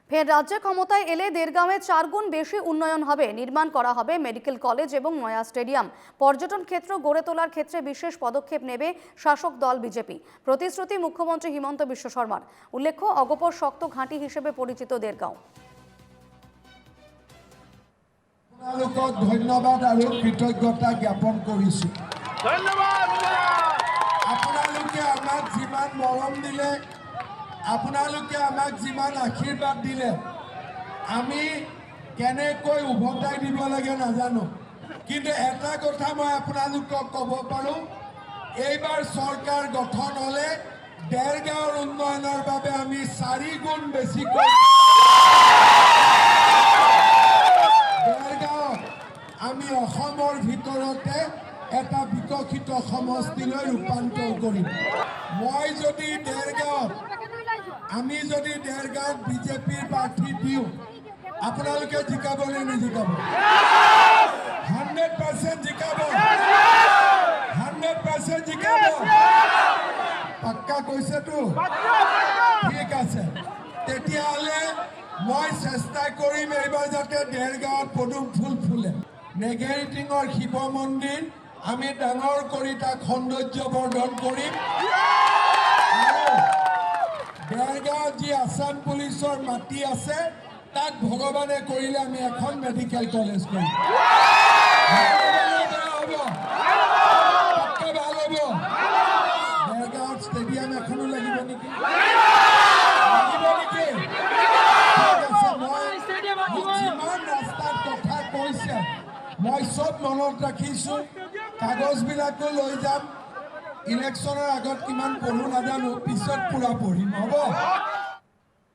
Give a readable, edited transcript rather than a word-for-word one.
ফের রাজ্যে ক্ষমতায় এলে দেড়গাঁওয়ে 4 গুণ বেশি উন্নয়ন হবে। নির্মাণ করা হবে মেডিকেল কলেজ এবং নয়া স্টেডিয়াম। পর্যটন ক্ষেত্র গড়ে তোলার ক্ষেত্রে বিশেষ পদক্ষেপ নেবে শাসক দল বিজেপি। প্রতিশ্রুতি মুখ্যমন্ত্রী হিমন্ত বিশ্ব শর্মার। উল্লেখ্য, অগপর শক্ত ঘাঁটি হিসেবে পরিচিত দেড়গাঁও। ধন্যবাদ আর কৃতজ্ঞতা জ্ঞাপন করিছো। ধন্যবাদ। আপোনালোকে আমাক যিমান মৰম দিলে, আপোনালোকে আমাক যিমান আশীৰ্বাদ দিলে, আমি কেনেকৈ উভতাই দিব লাগে নাজানো, কিন্তু এটা কথা মই আপোনালোকক ক'ব পাৰোঁ, এইবাৰ চৰকাৰ গঠন হ'লে দেৰগাঁৱৰ উন্নয়নৰ বাবে আমি 4 গুণ বেছিকৈ দেৰগাঁৱত আমি অসমৰ ভিতৰতে এটা বিকশিত সমষ্টিলৈ ৰূপান্তৰ কৰিম। মই যদি দেৰগাঁৱত আমি যদি দেৰগাঁৱত বিজেপিৰ প্ৰাৰ্থী দিওঁ, আপোনালোকে জিকাব নে নিজিকাব? 100% জিকাব, 100% জিকাব। পাক্কা কৈছেতো? ঠিক আছে, তেতিয়াহ'লে মই চেষ্টা কৰিম এইবাৰ যাতে দেৰগাঁৱত পদুম ফুল ফুলে। নেঘেৰিটিঙৰ শিৱ মন্দিৰ আমি ডাঙৰ কৰি তাক সৌন্দৰ্য বৰ্ধন কৰিম। দেৰগাঁৱত যি আছাম পুলিচৰ মাটি আছে, তাত ভগৱানে কৰিলে আমি এখন মেডিকেল কলেজ কৰিম। ভাল হ'ব। দেৰগাঁৱত ষ্টেডিয়াম এখনো লাগিব নেকি? যিমান ৰাস্তাত কথা কৈছে মই চব মনত ৰাখিছোঁ, কাগজবিলাকো লৈ যাম। ইলেকশ্যনৰ আগত কিমান পঢ়ো নাজানো, পিছত পুৰা পঢ়িম, হ'ব?